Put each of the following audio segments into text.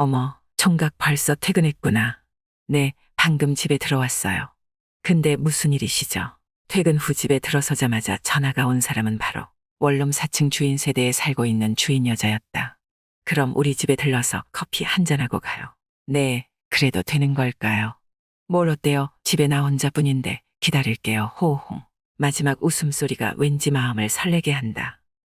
어머, 총각 벌써 퇴근했구나. 네, 방금 집에 들어왔어요. 근데 무슨 일이시죠? 퇴근 후 집에 들어서자마자 전화가 온 사람은 바로 원룸 4층 주인 세대에 살고 있는 주인 여자였다. 그럼 우리 집에 들러서 커피 한잔하고 가요. 네, 그래도 되는 걸까요? 뭘 어때요? 집에 나 혼자뿐인데 기다릴게요. 호홍. 마지막 웃음소리가 왠지 마음을 설레게 한다.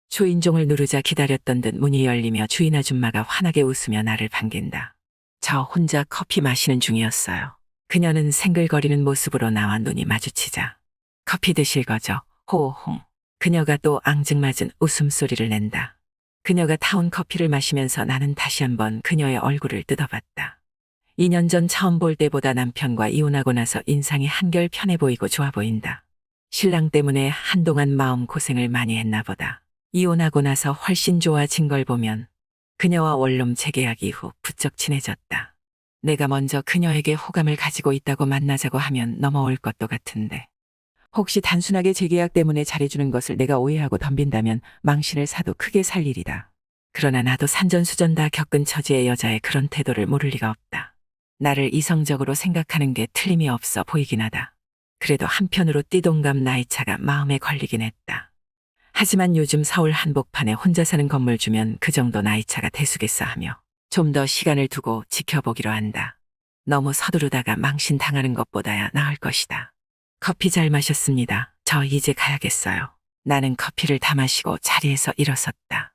초인종을 누르자 기다렸던 듯 문이 열리며 주인 아줌마가 환하게 웃으며 나를 반긴다. 저 혼자 커피 마시는 중이었어요. 그녀는 생글거리는 모습으로 나와 눈이 마주치자. 커피 드실 거죠? 호홍. 그녀가 또 앙증맞은 웃음소리를 낸다. 그녀가 타온 커피를 마시면서 나는 다시 한번 그녀의 얼굴을 뜯어봤다. 2년 전 처음 볼 때보다 남편과 이혼하고 나서 인상이 한결 편해 보이고 좋아 보인다. 신랑 때문에 한동안 마음 고생을 많이 했나 보다. 이혼하고 나서 훨씬 좋아진 걸 보면 그녀와 원룸 재계약 이후 부쩍 친해졌다. 내가 먼저 그녀에게 호감을 가지고 있다고 만나자고 하면 넘어올 것도 같은데. 혹시 단순하게 재계약 때문에 잘해주는 것을 내가 오해하고 덤빈다면 망신을 사도 크게 살 일이다. 그러나 나도 산전수전 다 겪은 처지의 여자의 그런 태도를 모를 리가 없다. 나를 이성적으로 생각하는 게 틀림이 없어 보이긴 하다. 그래도 한편으로 띠동갑 나이차가 마음에 걸리긴 했다. 하지만 요즘 서울 한복판에 혼자 사는 건물 주면 그 정도 나이차가 대수겠어 하며 좀 더 시간을 두고 지켜보기로 한다. 너무 서두르다가 망신 당하는 것보다야 나을 것이다. 커피 잘 마셨습니다. 저 이제 가야겠어요. 나는 커피를 다 마시고 자리에서 일어섰다.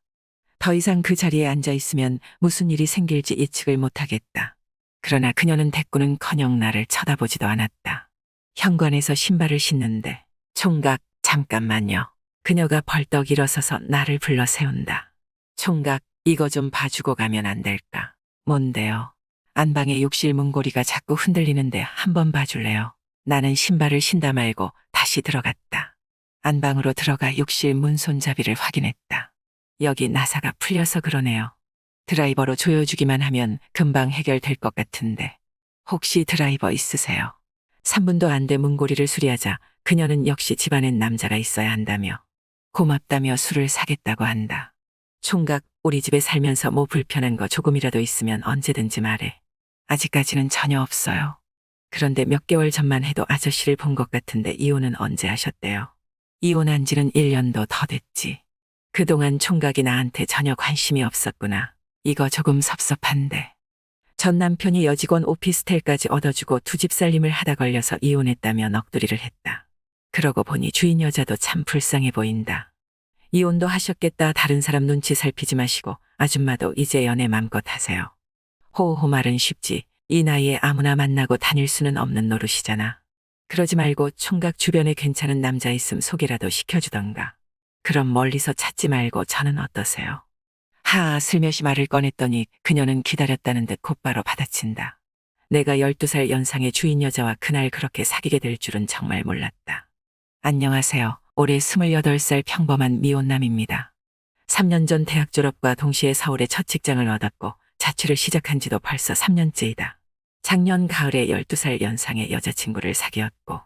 더 이상 그 자리에 앉아 있으면 무슨 일이 생길지 예측을 못하겠다. 그러나 그녀는 대꾸는커녕 나를 쳐다보지도 않았다. 현관에서 신발을 신는데 총각 잠깐만요. 그녀가 벌떡 일어서서 나를 불러 세운다. 총각 이거 좀 봐주고 가면 안 될까? 뭔데요? 안방의 욕실 문고리가 자꾸 흔들리는데 한번 봐줄래요? 나는 신발을 신다 말고 다시 들어갔다. 안방으로 들어가 욕실 문 손잡이를 확인했다. 여기 나사가 풀려서 그러네요. 드라이버로 조여주기만 하면 금방 해결될 것 같은데. 혹시 드라이버 있으세요? 3분도 안 돼 문고리를 수리하자 그녀는 역시 집안엔 남자가 있어야 한다며 고맙다며 술을 사겠다고 한다. 총각 우리 집에 살면서 뭐 불편한 거 조금이라도 있으면 언제든지 말해. 아직까지는 전혀 없어요. 그런데 몇 개월 전만 해도 아저씨를 본 것 같은데 이혼은 언제 하셨대요? 이혼한 지는 1년도 더 됐지. 그동안 총각이 나한테 전혀 관심이 없었구나. 이거 조금 섭섭한데. 전 남편이 여직원 오피스텔까지 얻어주고 두 집 살림을 하다 걸려서 이혼했다며 넋두리를 했다. 그러고 보니 주인 여자도 참 불쌍해 보인다. 이혼도 하셨겠다. 다른 사람 눈치 살피지 마시고 아줌마도 이제 연애 맘껏 하세요. 호호 말은 쉽지. 이 나이에 아무나 만나고 다닐 수는 없는 노릇이잖아. 그러지 말고 총각 주변에 괜찮은 남자 있음 소개라도 시켜주던가. 그럼 멀리서 찾지 말고 저는 어떠세요? 슬며시 말을 꺼냈더니 그녀는 기다렸다는 듯 곧바로 받아친다. 내가 12살 연상의 주인 여자와 그날 그렇게 사귀게 될 줄은 정말 몰랐다. 안녕하세요. 올해 28살 평범한 미혼남입니다. 3년 전 대학 졸업과 동시에 서울에 첫 직장을 얻었고 자취를 시작한 지도 벌써 3년째이다. 작년 가을에 12살 연상의 여자친구를 사귀었고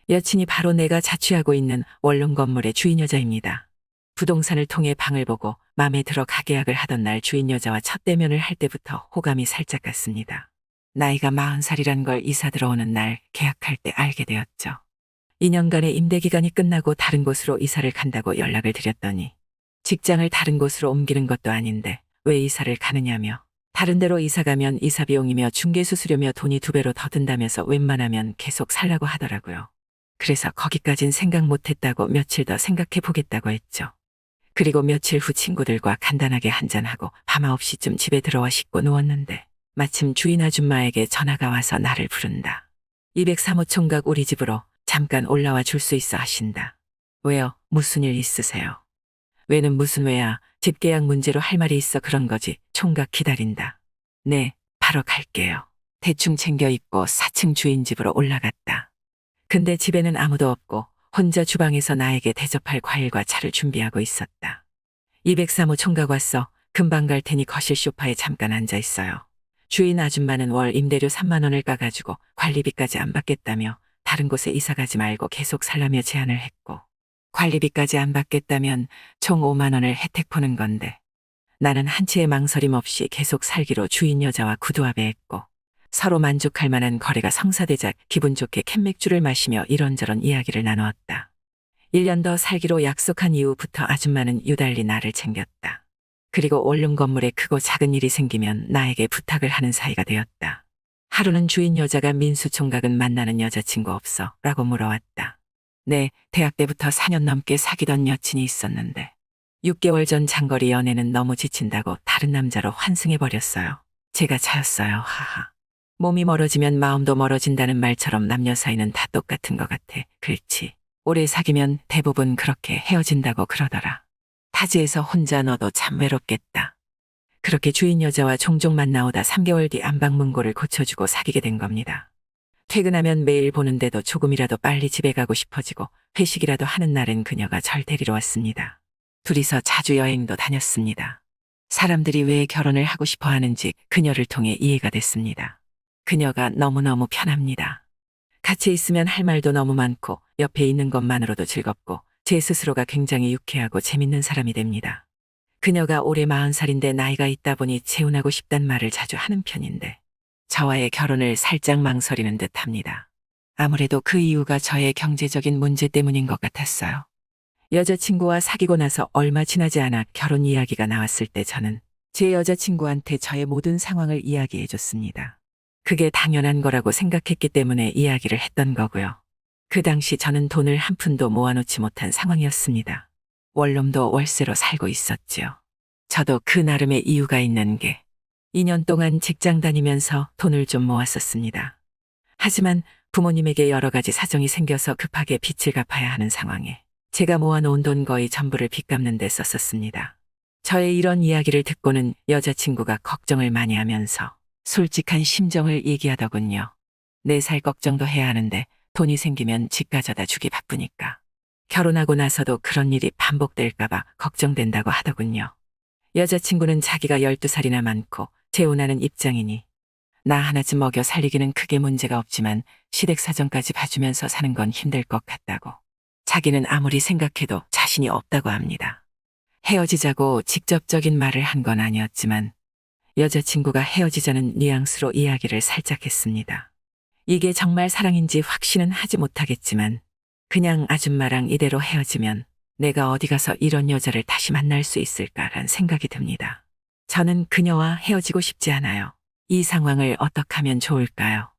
여친이 바로 내가 자취하고 있는 원룸 건물의 주인 여자입니다. 부동산을 통해 방을 보고 마음에 들어 가계약을 하던 날 주인 여자와 첫 대면을 할 때부터 호감이 살짝 갔습니다. 나이가 40살이란 걸 이사 들어오는 날 계약할 때 알게 되었죠. 2년간의 임대기간이 끝나고 다른 곳으로 이사를 간다고 연락을 드렸더니 직장을 다른 곳으로 옮기는 것도 아닌데 왜 이사를 가느냐며 다른 데로 이사 가면 이사 비용이며 중개수수료며 돈이 2배로 더 든다면서 웬만하면 계속 살라고 하더라고요. 그래서 거기까진 생각 못했다고 며칠 더 생각해 보겠다고 했죠. 그리고 며칠 후 친구들과 간단하게 한잔하고 밤 9시쯤 집에 들어와 씻고 누웠는데 마침 주인 아줌마에게 전화가 와서 나를 부른다. 203호 총각 우리 집으로 잠깐 올라와 줄 수 있어 하신다. 왜요? 무슨 일 있으세요? 왜는 무슨 왜야. 집 계약 문제로 할 말이 있어 그런 거지. 총각 기다린다. 네, 바로 갈게요. 대충 챙겨 입고 4층 주인 집으로 올라갔다. 근데 집에는 아무도 없고 혼자 주방에서 나에게 대접할 과일과 차를 준비하고 있었다. 203호 총각 왔어. 금방 갈 테니 거실 소파에 잠깐 앉아 있어요. 주인 아줌마는 월 임대료 3만 원을 까가지고 관리비까지 안 받겠다며 다른 곳에 이사 가지 말고 계속 살라며 제안을 했고 관리비까지 안 받겠다면 총 5만 원을 혜택 보는 건데 나는 한치의 망설임 없이 계속 살기로 주인 여자와 구두합의했고 서로 만족할 만한 거래가 성사되자 기분 좋게 캔맥주를 마시며 이런저런 이야기를 나누었다. 1년 더 살기로 약속한 이후부터 아줌마는 유달리 나를 챙겼다. 그리고 원룸 건물에 크고 작은 일이 생기면 나에게 부탁을 하는 사이가 되었다. 하루는 주인 여자가 민수 총각은 만나는 여자친구 없어? 라고 물어왔다. 네, 대학 때부터 4년 넘게 사귀던 여친이 있었는데 6개월 전 장거리 연애는 너무 지친다고 다른 남자로 환승해버렸어요. 제가 차였어요. 하하. 몸이 멀어지면 마음도 멀어진다는 말처럼 남녀 사이는 다 똑같은 것 같아. 그렇지. 오래 사귀면 대부분 그렇게 헤어진다고 그러더라. 타지에서 혼자 너도 참 외롭겠다. 그렇게 주인 여자와 종종 만나오다 3개월 뒤 안방문고를 고쳐주고 사귀게 된 겁니다. 퇴근하면 매일 보는데도 조금이라도 빨리 집에 가고 싶어지고 회식이라도 하는 날엔 그녀가 절 데리러 왔습니다. 둘이서 자주 여행도 다녔습니다. 사람들이 왜 결혼을 하고 싶어 하는지 그녀를 통해 이해가 됐습니다. 그녀가 너무너무 편합니다. 같이 있으면 할 말도 너무 많고 옆에 있는 것만으로도 즐겁고 제 스스로가 굉장히 유쾌하고 재밌는 사람이 됩니다. 그녀가 올해 40살인데 나이가 있다 보니 재혼하고 싶단 말을 자주 하는 편인데 저와의 결혼을 살짝 망설이는 듯합니다. 아무래도 그 이유가 저의 경제적인 문제 때문인 것 같았어요. 여자친구와 사귀고 나서 얼마 지나지 않아 결혼 이야기가 나왔을 때 저는 제 여자친구한테 저의 모든 상황을 이야기해 줬습니다. 그게 당연한 거라고 생각했기 때문에 이야기를 했던 거고요. 그 당시 저는 돈을 한 푼도 모아놓지 못한 상황이었습니다. 원룸도 월세로 살고 있었지요. 저도 그 나름의 이유가 있는 게 2년 동안 직장 다니면서 돈을 좀 모았었습니다. 하지만 부모님에게 여러 가지 사정이 생겨서 급하게 빚을 갚아야 하는 상황에 제가 모아놓은 돈 거의 전부를 빚 갚는 데 썼었습니다. 저의 이런 이야기를 듣고는 여자친구가 걱정을 많이 하면서 솔직한 심정을 얘기하더군요. 내 살 걱정도 해야 하는데 돈이 생기면 집 가져다 주기 바쁘니까. 결혼하고 나서도 그런 일이 반복될까봐 걱정된다고 하더군요. 여자친구는 자기가 12살이나 많고 재혼하는 입장이니 나 하나쯤 먹여 살리기는 크게 문제가 없지만 시댁 사정까지 봐주면서 사는 건 힘들 것 같다고. 자기는 아무리 생각해도 자신이 없다고 합니다. 헤어지자고 직접적인 말을 한 건 아니었지만 여자친구가 헤어지자는 뉘앙스로 이야기를 살짝 했습니다. 이게 정말 사랑인지 확신은 하지 못하겠지만 그냥 아줌마랑 이대로 헤어지면 내가 어디 가서 이런 여자를 다시 만날 수 있을까란 생각이 듭니다. 저는 그녀와 헤어지고 싶지 않아요. 이 상황을 어떻게 하면 좋을까요?